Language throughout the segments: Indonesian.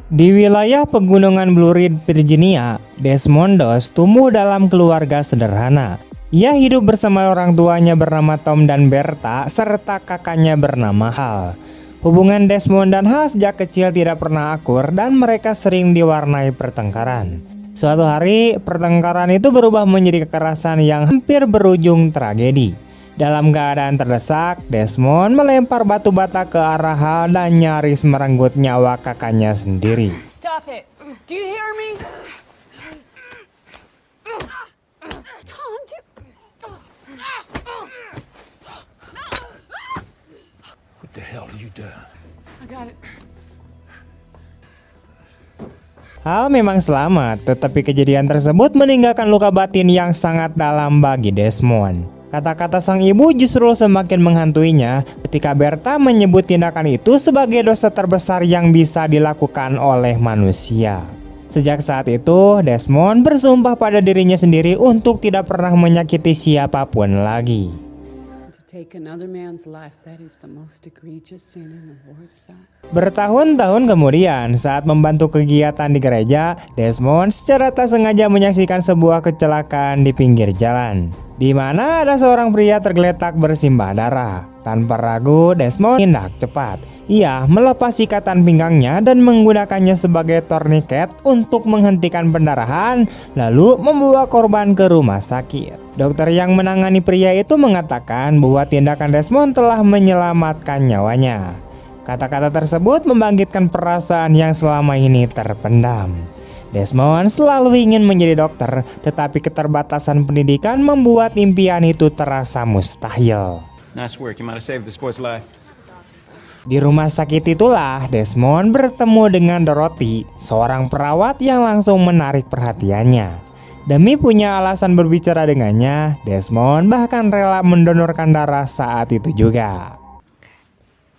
Di wilayah pegunungan Blue Ridge, Virginia, Desmond Doss tumbuh dalam keluarga sederhana. Ia hidup bersama orang tuanya bernama Tom dan Bertha serta kakaknya bernama Hal. Hubungan Desmond dan Hal sejak kecil tidak pernah akur dan mereka sering diwarnai pertengkaran. Suatu hari, pertengkaran itu berubah menjadi kekerasan yang hampir berujung tragedi. Dalam keadaan terdesak, Desmond melempar batu bata ke arah Hal dan nyaris merenggut nyawa kakaknya sendiri. Stop it. Do you hear me? What the hell are you doing? I got it. Hal memang selamat, tetapi kejadian tersebut meninggalkan luka batin yang sangat dalam bagi Desmond. Kata-kata sang ibu justru semakin menghantuinya ketika Bertha menyebut tindakan itu sebagai dosa terbesar yang bisa dilakukan oleh manusia. Sejak saat itu, Desmond bersumpah pada dirinya sendiri untuk tidak pernah menyakiti siapapun lagi. Take another man's life, that is the most egregious sin in the Lord's sight. Bertahun-tahun kemudian, saat membantu kegiatan di gereja, Desmond secara tak sengaja menyaksikan sebuah kecelakaan di pinggir jalan, di mana ada seorang pria tergeletak bersimbah darah. Tanpa ragu, Desmond tindak cepat. Ia melepas ikatan pinggangnya dan menggunakannya sebagai torniket untuk menghentikan pendarahan, lalu membawa korban ke rumah sakit. Dokter yang menangani pria itu mengatakan bahwa tindakan Desmond telah menyelamatkan nyawanya. Kata-kata tersebut membangkitkan perasaan yang selama ini terpendam. Desmond selalu ingin menjadi dokter, tetapi keterbatasan pendidikan membuat impian itu terasa mustahil. Nice work. You might have saved this boy's life. Di rumah sakit itulah Desmond bertemu dengan Dorothy, seorang perawat yang langsung menarik perhatiannya. Demi punya alasan berbicara dengannya, Desmond bahkan rela mendonorkan darah saat itu juga.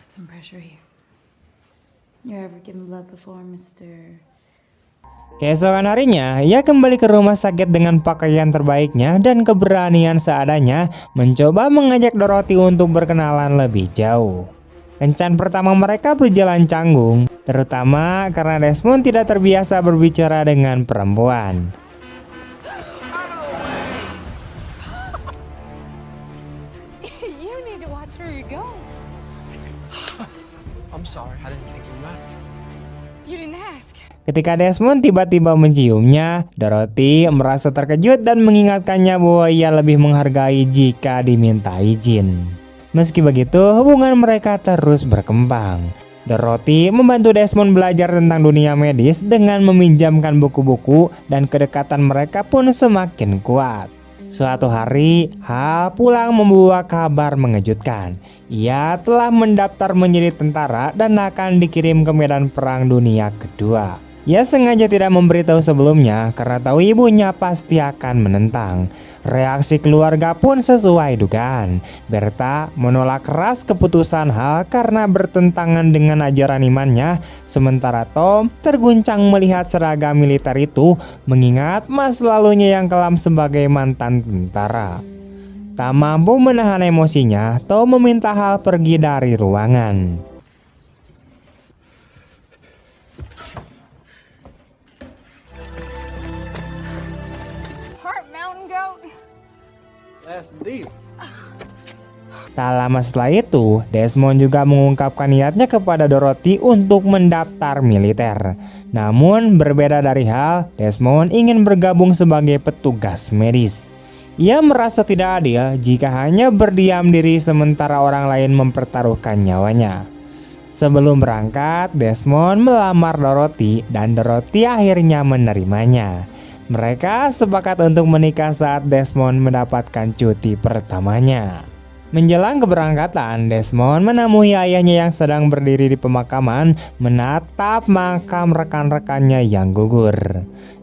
Put some pressure here. You ever given blood before, Mr. Keesokan harinya, ia kembali ke rumah sakit dengan pakaian terbaiknya dan keberanian seadanya mencoba mengajak Dorothy untuk berkenalan lebih jauh. Kencan pertama mereka berjalan canggung, terutama karena Desmond tidak terbiasa berbicara dengan perempuan. You need to watch where you go. I'm sorry, I didn't think you meant. You didn't ask. Ketika Desmond tiba-tiba menciumnya, Dorothy merasa terkejut dan mengingatkannya bahwa ia lebih menghargai jika diminta izin. Meski begitu, hubungan mereka terus berkembang. Dorothy membantu Desmond belajar tentang dunia medis dengan meminjamkan buku-buku dan kedekatan mereka pun semakin kuat. Suatu hari, Hal pulang membawa kabar mengejutkan. Ia telah mendaftar menjadi tentara dan akan dikirim ke medan perang dunia kedua. Ia sengaja tidak memberitahu sebelumnya karena tahu ibunya pasti akan menentang. Reaksi keluarga pun sesuai dugaan. Bertha menolak keras keputusan Hal karena bertentangan dengan ajaran imannya, sementara Tom terguncang melihat seragam militer itu mengingat masa lalunya yang kelam sebagai mantan tentara. Tak mampu menahan emosinya, Tom meminta Hal pergi dari ruangan. Tak lama setelah itu, Desmond juga mengungkapkan niatnya kepada Dorothy untuk mendaftar militer. Namun berbeda dari Hal, Desmond ingin bergabung sebagai petugas medis. Ia merasa tidak adil jika hanya berdiam diri sementara orang lain mempertaruhkan nyawanya. Sebelum berangkat, Desmond melamar Dorothy dan Dorothy akhirnya menerimanya. Mereka sepakat untuk menikah saat Desmond mendapatkan cuti pertamanya. Menjelang keberangkatan, Desmond menemui ayahnya yang sedang berdiri di pemakaman menatap makam rekan-rekannya yang gugur.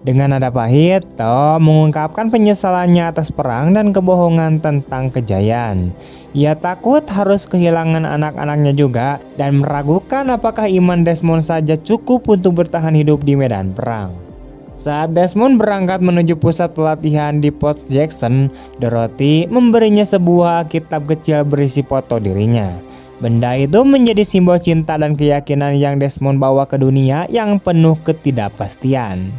Dengan nada pahit, Tom mengungkapkan penyesalannya atas perang dan kebohongan tentang kejayaan. Ia takut harus kehilangan anak-anaknya juga dan meragukan apakah iman Desmond saja cukup untuk bertahan hidup di medan perang. Saat Desmond berangkat menuju pusat pelatihan di Fort Jackson, Dorothy memberinya sebuah kitab kecil berisi foto dirinya. Benda itu menjadi simbol cinta dan keyakinan yang Desmond bawa ke dunia yang penuh ketidakpastian.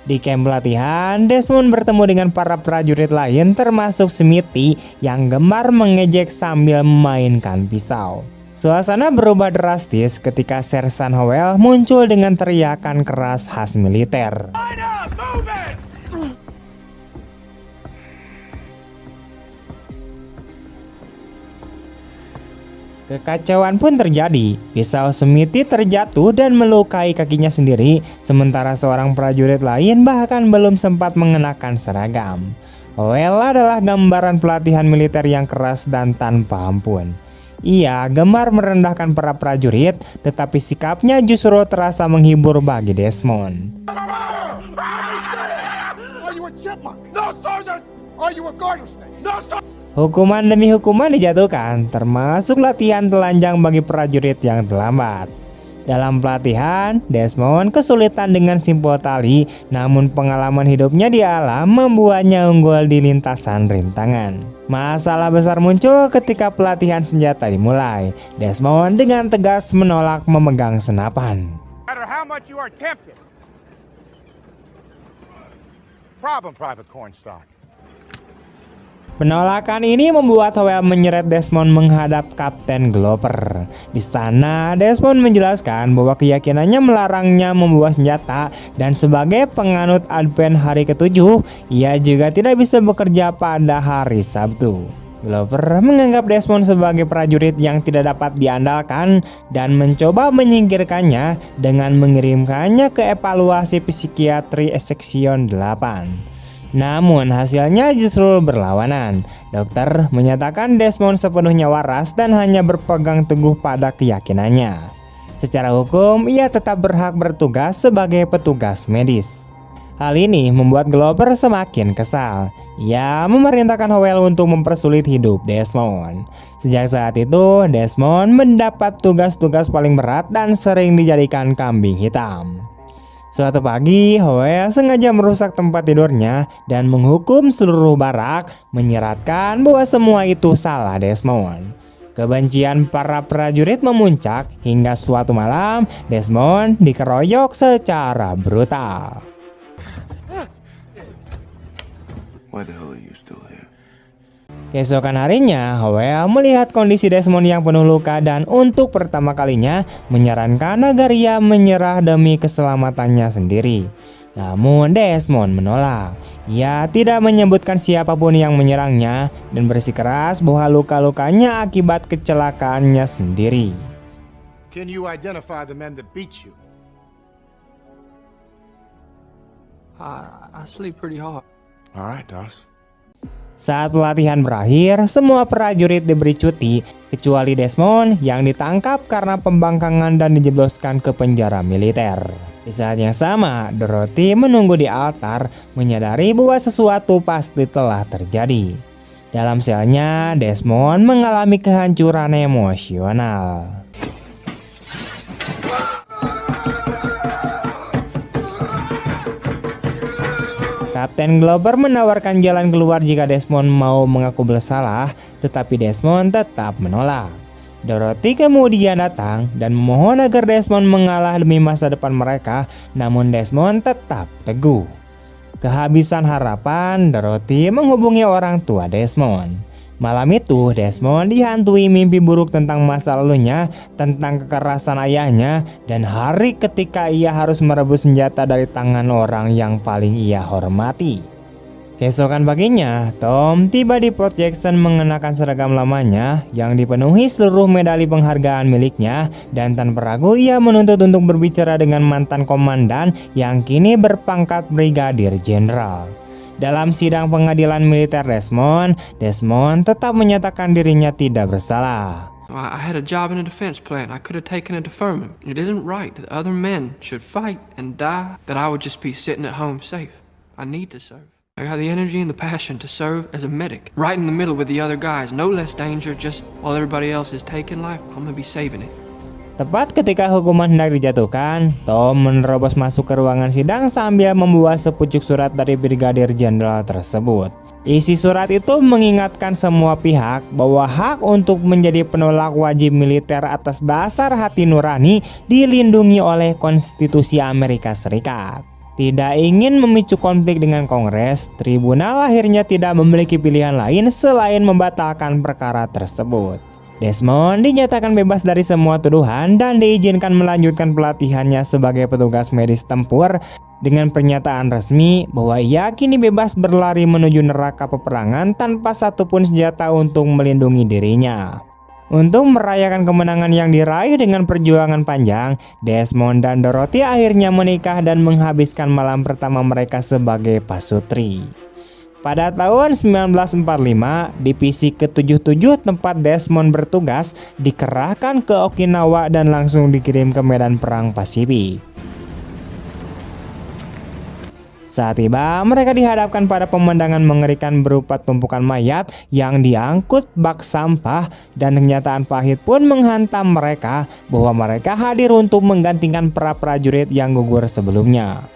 Di kamp pelatihan, Desmond bertemu dengan para prajurit lain termasuk Smithy yang gemar mengejek sambil memainkan pisau. Suasana berubah drastis ketika Sersan Howell muncul dengan teriakan keras khas militer. Kekacauan pun terjadi. Pisau Smithy terjatuh dan melukai kakinya sendiri, sementara seorang prajurit lain bahkan belum sempat mengenakan seragam. Howell adalah gambaran pelatihan militer yang keras dan tanpa ampun. Ia gemar merendahkan para prajurit, tetapi sikapnya justru terasa menghibur bagi Desmond. Are you a chipmunk? No, Sergeant! Are you a garter snake? No, Sergeant! Hukuman demi hukuman dijatuhkan, termasuk latihan telanjang bagi prajurit yang terlambat. Dalam pelatihan, Desmond kesulitan dengan simpul tali, namun pengalaman hidupnya di alam membuatnya unggul di lintasan rintangan. Masalah besar muncul ketika pelatihan senjata dimulai. Desmond dengan tegas menolak memegang senapan. No matter how much you are tempted. Problem, Private Cornstalk. Penolakan ini membuat Howell menyeret Desmond menghadap Kapten Glover. Di sana, Desmond menjelaskan bahwa keyakinannya melarangnya membawa senjata dan sebagai penganut Advent hari ke-7, ia juga tidak bisa bekerja pada hari Sabtu. Glover menganggap Desmond sebagai prajurit yang tidak dapat diandalkan dan mencoba menyingkirkannya dengan mengirimkannya ke evaluasi psikiatri Section 8. Namun hasilnya justru berlawanan. Dokter menyatakan Desmond sepenuhnya waras dan hanya berpegang teguh pada keyakinannya. Secara hukum, ia tetap berhak bertugas sebagai petugas medis. Hal ini membuat Glover semakin kesal. Ia memerintahkan Howell untuk mempersulit hidup Desmond. Sejak saat itu, Desmond mendapat tugas-tugas paling berat dan sering dijadikan kambing hitam. Suatu pagi, Howell sengaja merusak tempat tidurnya dan menghukum seluruh barak, menyeratkan bahwa semua itu salah Desmond. Kebencian para prajurit memuncak hingga suatu malam Desmond dikeroyok secara brutal. Why the hell are you still here? Keesokan harinya, Howell melihat kondisi Desmond yang penuh luka dan untuk pertama kalinya menyarankan agar ia menyerah demi keselamatannya sendiri. Namun Desmond menolak. Ia tidak menyebutkan siapapun yang menyerangnya dan bersikeras bahwa luka-lukanya akibat kecelakaannya sendiri. Can you identify the men that beat you? I sleep pretty hard. All right, Doss. Saat pelatihan berakhir, semua prajurit diberi cuti, kecuali Desmond yang ditangkap karena pembangkangan dan dijebloskan ke penjara militer. Di saat yang sama, Dorothy menunggu di altar, menyadari bahwa sesuatu pasti telah terjadi. Dalam selnya, Desmond mengalami kehancuran emosional. Kapten Glover menawarkan jalan keluar jika Desmond mau mengaku bersalah, tetapi Desmond tetap menolak. Dorothy kemudian datang dan memohon agar Desmond mengalah demi masa depan mereka, namun Desmond tetap teguh. Kehabisan harapan, Dorothy menghubungi orang tua Desmond. Malam itu, Desmond dihantui mimpi buruk tentang masa lalunya, tentang kekerasan ayahnya, dan hari ketika ia harus merebut senjata dari tangan orang yang paling ia hormati. Keesokan paginya, Tom tiba di Fort Jackson mengenakan seragam lamanya yang dipenuhi seluruh medali penghargaan miliknya, dan tanpa ragu ia menuntut untuk berbicara dengan mantan komandan yang kini berpangkat brigadir jenderal. Dalam sidang pengadilan militer Desmond tetap menyatakan dirinya tidak bersalah. I had a job in a defense plant. I could have taken a deferment. It isn't right that other men should fight and die, that I would just be sitting at home safe. I need to serve. I got the energy and the passion to serve as a medic, right in the middle with the other guys. No less danger, just while everybody else is taking life, I'm gonna be saving it. Tepat ketika hukuman hendak dijatuhkan, Tom menerobos masuk ke ruangan sidang sambil membawa sepucuk surat dari brigadir jenderal tersebut. Isi surat itu mengingatkan semua pihak bahwa hak untuk menjadi penolak wajib militer atas dasar hati nurani dilindungi oleh Konstitusi Amerika Serikat. Tidak ingin memicu konflik dengan Kongres, tribunal akhirnya tidak memiliki pilihan lain selain membatalkan perkara tersebut. Desmond dinyatakan bebas dari semua tuduhan dan diizinkan melanjutkan pelatihannya sebagai petugas medis tempur dengan pernyataan resmi bahwa ia kini bebas berlari menuju neraka peperangan tanpa satupun senjata untuk melindungi dirinya. Untuk merayakan kemenangan yang diraih dengan perjuangan panjang, Desmond dan Dorothy akhirnya menikah dan menghabiskan malam pertama mereka sebagai pasutri. Pada tahun 1945, divisi ke-77 tempat Desmond bertugas dikerahkan ke Okinawa dan langsung dikirim ke medan perang Pasifik. Saat tiba, mereka dihadapkan pada pemandangan mengerikan berupa tumpukan mayat yang diangkut bak sampah, dan kenyataan pahit pun menghantam mereka bahwa mereka hadir untuk menggantikan para prajurit yang gugur sebelumnya.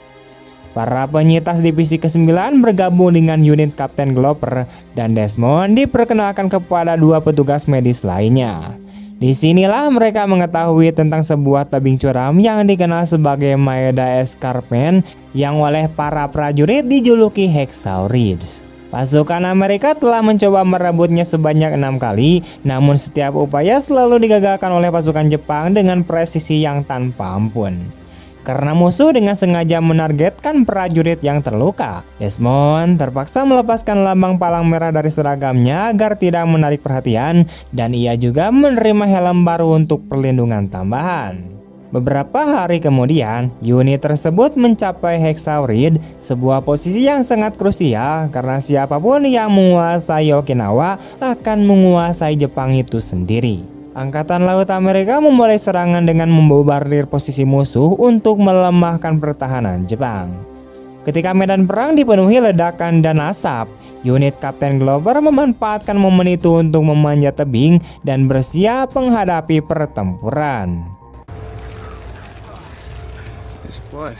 Para penyintas divisi ke-9 bergabung dengan unit Kapten Glover dan Desmond diperkenalkan kepada dua petugas medis lainnya. Disinilah mereka mengetahui tentang sebuah tebing curam yang dikenal sebagai Maeda Escarpment yang oleh para prajurit dijuluki Hacksaw-Ridge. Pasukan Amerika telah mencoba merebutnya sebanyak 6 kali, namun setiap upaya selalu digagalkan oleh pasukan Jepang dengan presisi yang tanpa ampun. Karena musuh dengan sengaja menargetkan prajurit yang terluka, Desmond terpaksa melepaskan lambang palang merah dari seragamnya agar tidak menarik perhatian, dan ia juga menerima helm baru untuk perlindungan tambahan. Beberapa hari kemudian, unit tersebut mencapai Hacksaw Ridge, sebuah posisi yang sangat krusial karena siapapun yang menguasai Okinawa akan menguasai Jepang itu sendiri. Angkatan Laut Amerika memulai serangan dengan membombardir posisi musuh untuk melemahkan pertahanan Jepang. Ketika medan perang dipenuhi ledakan dan asap, unit Kapten Glover memanfaatkan momen itu untuk memanjat tebing dan bersiap menghadapi pertempuran. It's blood.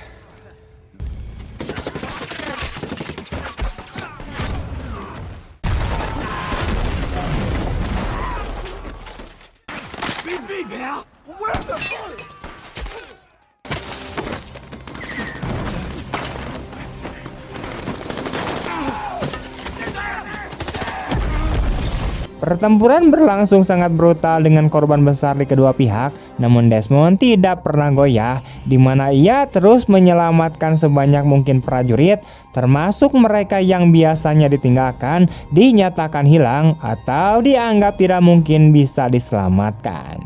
Pertempuran berlangsung sangat brutal dengan korban besar di kedua pihak, namun Desmond tidak pernah goyah, di mana ia terus menyelamatkan sebanyak mungkin prajurit, termasuk mereka yang biasanya ditinggalkan, dinyatakan hilang, atau dianggap tidak mungkin bisa diselamatkan.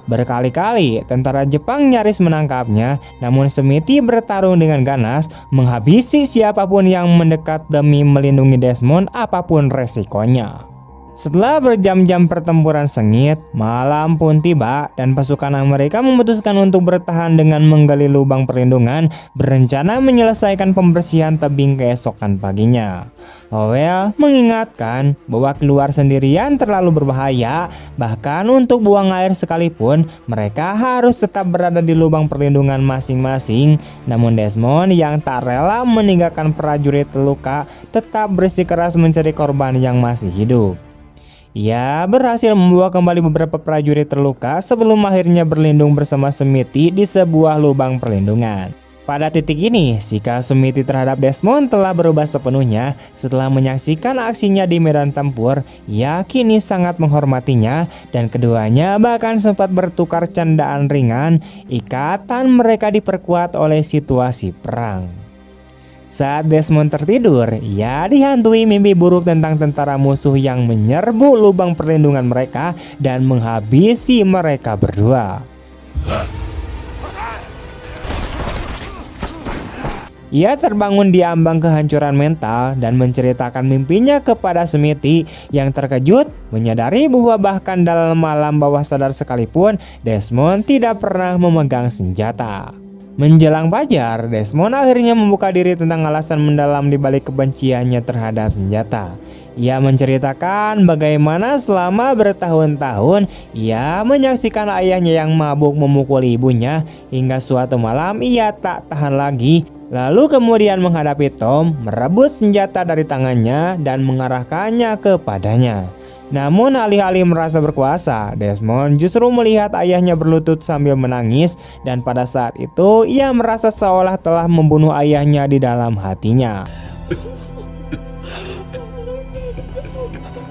Berkali-kali tentara Jepang nyaris menangkapnya, namun Smithy bertarung dengan ganas, menghabisi siapapun yang mendekat demi melindungi Desmond apapun resikonya. Setelah berjam-jam pertempuran sengit, malam pun tiba dan pasukan Amerika memutuskan untuk bertahan dengan menggali lubang perlindungan, berencana menyelesaikan pembersihan tebing keesokan paginya. Howell mengingatkan bahwa keluar sendirian terlalu berbahaya, bahkan untuk buang air sekalipun mereka harus tetap berada di lubang perlindungan masing-masing. Namun Desmond yang tak rela meninggalkan prajurit terluka tetap bersikeras mencari korban yang masih hidup. Ia berhasil membawa kembali beberapa prajurit terluka sebelum akhirnya berlindung bersama Smithy di sebuah lubang perlindungan. Pada titik ini, sikap Smithy terhadap Desmond telah berubah sepenuhnya. Setelah menyaksikan aksinya di medan tempur, ia kini sangat menghormatinya dan keduanya bahkan sempat bertukar candaan ringan. Ikatan mereka diperkuat oleh situasi perang. Saat Desmond tertidur, ia dihantui mimpi buruk tentang tentara musuh yang menyerbu lubang perlindungan mereka dan menghabisi mereka berdua. Ia terbangun di ambang kehancuran mental dan menceritakan mimpinya kepada Smithy yang terkejut menyadari bahwa bahkan dalam malam bawah sadar sekalipun Desmond tidak pernah memegang senjata. Menjelang fajar, Desmond akhirnya membuka diri tentang alasan mendalam di balik kebenciannya terhadap senjata. Ia menceritakan bagaimana selama bertahun-tahun ia menyaksikan ayahnya yang mabuk memukuli ibunya, hingga suatu malam ia tak tahan lagi Lalu kemudian menghadapi Tom, merebut senjata dari tangannya dan mengarahkannya kepadanya. Namun alih-alih merasa berkuasa, Desmond justru melihat ayahnya berlutut sambil menangis, dan pada saat itu ia merasa seolah telah membunuh ayahnya di dalam hatinya.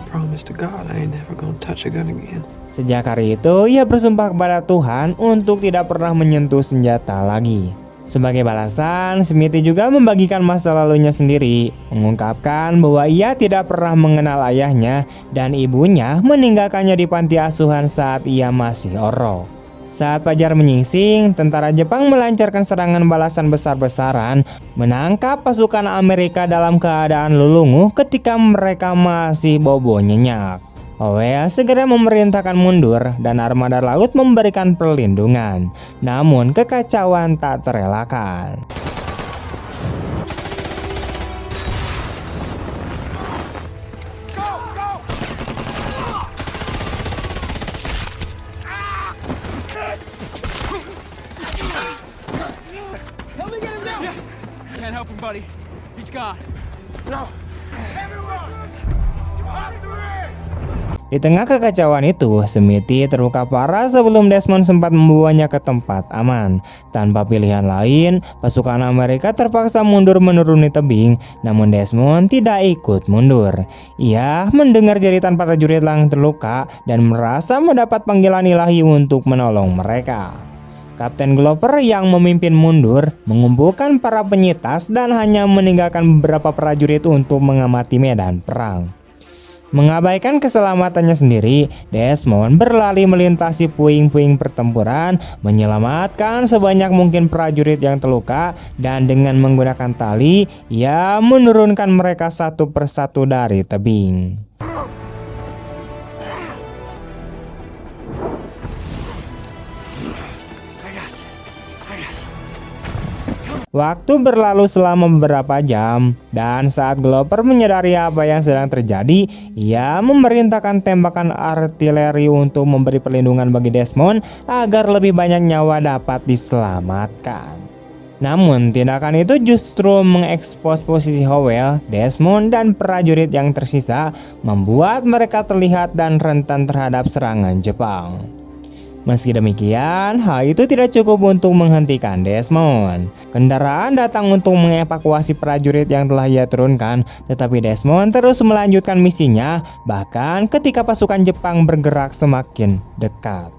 Promise to God I ain't never gonna touch a gun again. Sejak hari itu, ia bersumpah kepada Tuhan untuk tidak pernah menyentuh senjata lagi. Sebagai balasan, Smithy juga membagikan masa lalunya sendiri, mengungkapkan bahwa ia tidak pernah mengenal ayahnya dan ibunya meninggalkannya di panti asuhan saat ia masih orok. Saat fajar menyingsing, tentara Jepang melancarkan serangan balasan besar-besaran, menangkap pasukan Amerika dalam keadaan lulungu ketika mereka masih bobo nyenyak. Howell segera memerintahkan mundur dan armada laut memberikan perlindungan. Namun kekacauan tak terelakkan. Can't help him, buddy. He's gone. No. Everyone! Off the ridge! Di tengah kekacauan itu, Smithy terluka parah sebelum Desmond sempat membawanya ke tempat aman. Tanpa pilihan lain, pasukan Amerika terpaksa mundur menuruni tebing, namun Desmond tidak ikut mundur. Ia mendengar jeritan para prajurit yang terluka dan merasa mendapat panggilan ilahi untuk menolong mereka. Kapten Glover yang memimpin mundur, mengumpulkan para penyitas dan hanya meninggalkan beberapa prajurit untuk mengamati medan perang. Mengabaikan keselamatannya sendiri, Desmond berlari melintasi puing-puing pertempuran, menyelamatkan sebanyak mungkin prajurit yang terluka, dan dengan menggunakan tali, ia menurunkan mereka satu persatu dari tebing. Waktu berlalu selama beberapa jam, dan saat Glover menyadari apa yang sedang terjadi, ia memerintahkan tembakan artileri untuk memberi perlindungan bagi Desmond agar lebih banyak nyawa dapat diselamatkan. Namun tindakan itu justru mengekspos posisi Howell, Desmond, dan prajurit yang tersisa, membuat mereka terlihat dan rentan terhadap serangan Jepang. Meski demikian, hal itu tidak cukup untuk menghentikan Desmond. Kendaraan datang untuk mengevakuasi prajurit yang telah ia turunkan, tetapi Desmond terus melanjutkan misinya, bahkan ketika pasukan Jepang bergerak semakin dekat.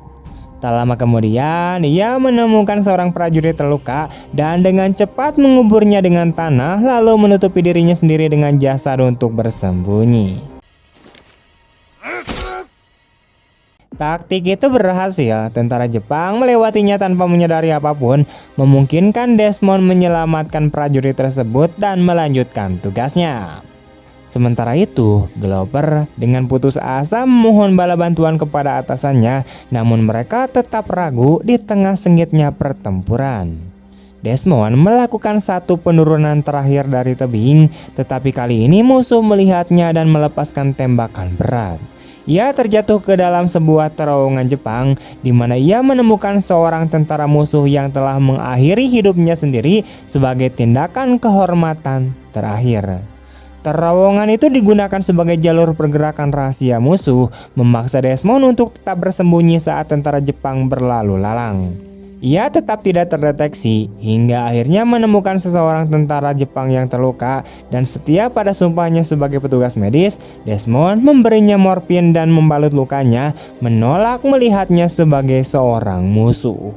Tak lama kemudian, ia menemukan seorang prajurit terluka dan dengan cepat menguburnya dengan tanah, lalu menutupi dirinya sendiri dengan jasad untuk bersembunyi. Taktik itu berhasil, tentara Jepang melewatinya tanpa menyadari apapun, memungkinkan Desmond menyelamatkan prajurit tersebut dan melanjutkan tugasnya. Sementara itu, Glover dengan putus asa memohon bala bantuan kepada atasannya, namun mereka tetap ragu di tengah sengitnya pertempuran. Desmond melakukan satu penurunan terakhir dari tebing, tetapi kali ini musuh melihatnya dan melepaskan tembakan berat. Ia terjatuh ke dalam sebuah terowongan Jepang, di mana ia menemukan seorang tentara musuh yang telah mengakhiri hidupnya sendiri sebagai tindakan kehormatan terakhir. Terowongan itu digunakan sebagai jalur pergerakan rahasia musuh, memaksa Desmond untuk tetap bersembunyi saat tentara Jepang berlalu lalang. Ia tetap tidak terdeteksi hingga akhirnya menemukan seseorang tentara Jepang yang terluka, dan setia pada sumpahnya sebagai petugas medis, Desmond memberinya morfin dan membalut lukanya, menolak melihatnya sebagai seorang musuh.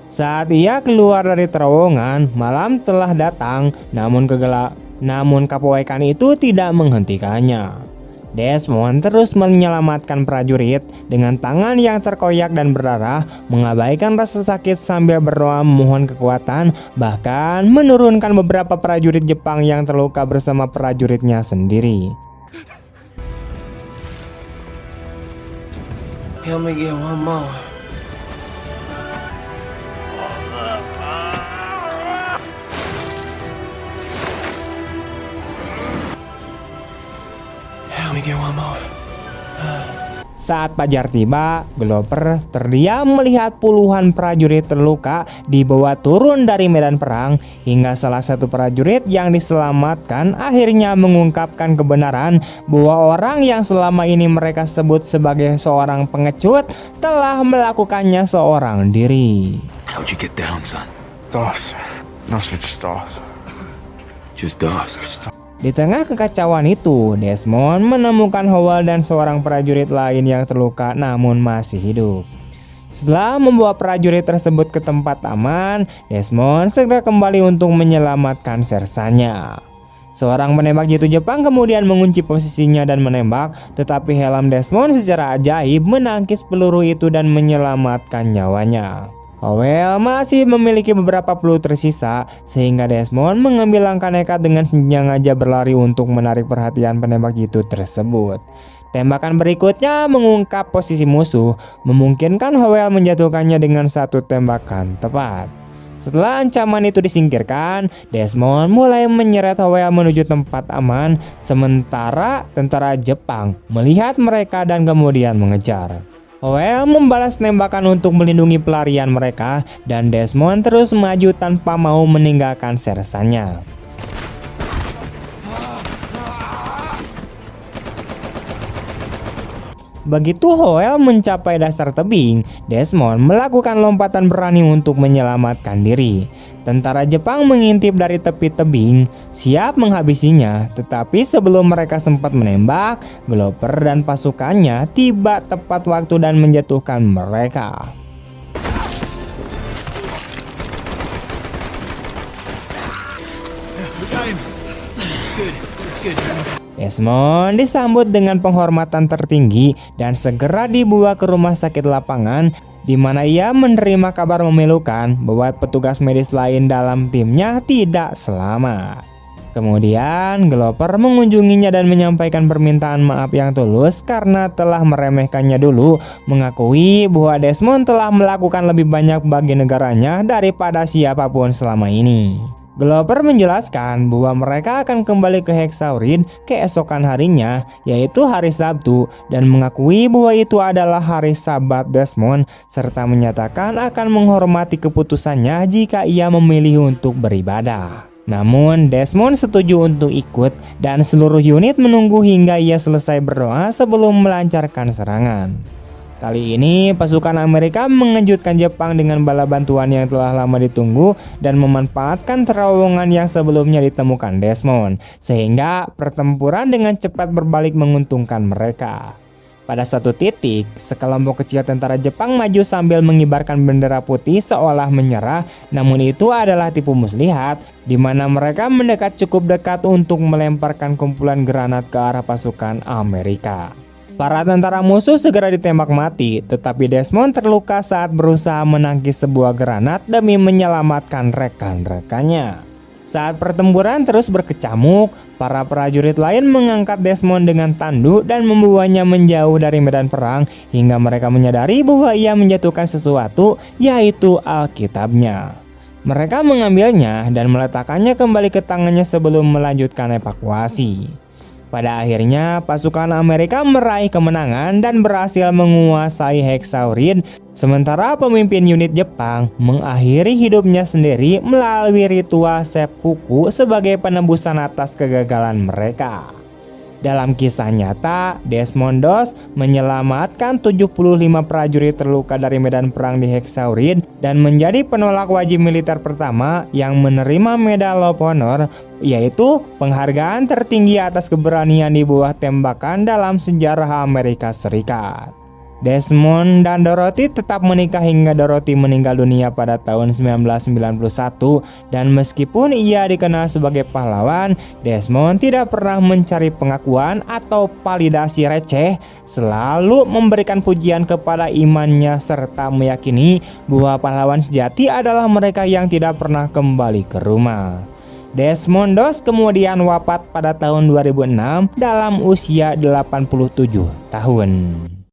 Saat ia keluar dari terowongan, malam telah datang, namun kepoekan itu tidak menghentikannya. Desmond terus menyelamatkan prajurit dengan tangan yang terkoyak dan berdarah, mengabaikan rasa sakit sambil berdoa memohon kekuatan, bahkan menurunkan beberapa prajurit Jepang yang terluka bersama prajuritnya sendiri. Help me get one more. Help me get one more. Saat fajar tiba, Glover terdiam melihat puluhan prajurit terluka dibawa turun dari medan perang, hingga salah satu prajurit yang diselamatkan akhirnya mengungkapkan kebenaran bahwa orang yang selama ini mereka sebut sebagai seorang pengecut telah melakukannya seorang diri. How'd you get down, son? Dos. No, sir, just Dos. Just Dawes. Di tengah kekacauan itu, Desmond menemukan Howell dan seorang prajurit lain yang terluka namun masih hidup. Setelah membawa prajurit tersebut ke tempat aman, Desmond segera kembali untuk menyelamatkan sersannya. Seorang penembak jitu Jepang kemudian mengunci posisinya dan menembak, tetapi helm Desmond secara ajaib menangkis peluru itu dan menyelamatkan nyawanya. Howell masih memiliki beberapa peluru tersisa, sehingga Desmond mengambil langkah nekat dengan sengaja berlari untuk menarik perhatian penembak jitu tersebut. Tembakan berikutnya mengungkap posisi musuh, memungkinkan Howell menjatuhkannya dengan satu tembakan tepat. Setelah ancaman itu disingkirkan, Desmond mulai menyeret Howell menuju tempat aman, sementara tentara Jepang melihat mereka dan kemudian mengejar. Howell membalas tembakan untuk melindungi pelarian mereka, dan Desmond terus maju tanpa mau meninggalkan sersannya. Begitu Howell mencapai dasar tebing, Desmond melakukan lompatan berani untuk menyelamatkan diri. Tentara Jepang mengintip dari tepi tebing, siap menghabisinya, tetapi sebelum mereka sempat menembak, Glover dan pasukannya tiba tepat waktu dan menjatuhkan mereka. We got him. It's good. It's good. Desmond disambut dengan penghormatan tertinggi dan segera dibawa ke rumah sakit lapangan, di mana ia menerima kabar memilukan bahwa petugas medis lain dalam timnya tidak selamat. Kemudian Glover mengunjunginya dan menyampaikan permintaan maaf yang tulus karena telah meremehkannya dulu, mengakui bahwa Desmond telah melakukan lebih banyak bagi negaranya daripada siapapun selama ini. Glover menjelaskan bahwa mereka akan kembali ke Hexaurid keesokan harinya, yaitu hari Sabtu, dan mengakui bahwa itu adalah hari Sabat Desmond, serta menyatakan akan menghormati keputusannya jika ia memilih untuk beribadah. Namun Desmond setuju untuk ikut, dan seluruh unit menunggu hingga ia selesai berdoa sebelum melancarkan serangan. Kali ini pasukan Amerika mengejutkan Jepang dengan bala bantuan yang telah lama ditunggu dan memanfaatkan terowongan yang sebelumnya ditemukan Desmond, sehingga pertempuran dengan cepat berbalik menguntungkan mereka. Pada satu titik, sekelompok kecil tentara Jepang maju sambil mengibarkan bendera putih seolah menyerah, namun itu adalah tipu muslihat, di mana mereka mendekat cukup dekat untuk melemparkan kumpulan granat ke arah pasukan Amerika. Para tentara musuh segera ditembak mati, tetapi Desmond terluka saat berusaha menangkis sebuah granat demi menyelamatkan rekan-rekannya. Saat pertempuran terus berkecamuk, para prajurit lain mengangkat Desmond dengan tanduk dan membawanya menjauh dari medan perang hingga mereka menyadari bahwa ia menjatuhkan sesuatu, yaitu Alkitabnya. Mereka mengambilnya dan meletakkannya kembali ke tangannya sebelum melanjutkan evakuasi. Pada akhirnya, pasukan Amerika meraih kemenangan dan berhasil menguasai Hexaurid, sementara pemimpin unit Jepang mengakhiri hidupnya sendiri melalui ritual seppuku sebagai penebusan atas kegagalan mereka. Dalam kisah nyata, Desmond Doss menyelamatkan 75 prajurit terluka dari medan perang di Hexaurid dan menjadi penolak wajib militer pertama yang menerima Medal of Honor, yaitu penghargaan tertinggi atas keberanian di bawah tembakan dalam sejarah Amerika Serikat. Desmond dan Dorothy tetap menikah hingga Dorothy meninggal dunia pada tahun 1991, dan meskipun ia dikenal sebagai pahlawan, Desmond tidak pernah mencari pengakuan atau validasi receh, selalu memberikan pujian kepada imannya serta meyakini bahwa pahlawan sejati adalah mereka yang tidak pernah kembali ke rumah. Desmond Doss kemudian wafat pada tahun 2006 dalam usia 87 tahun.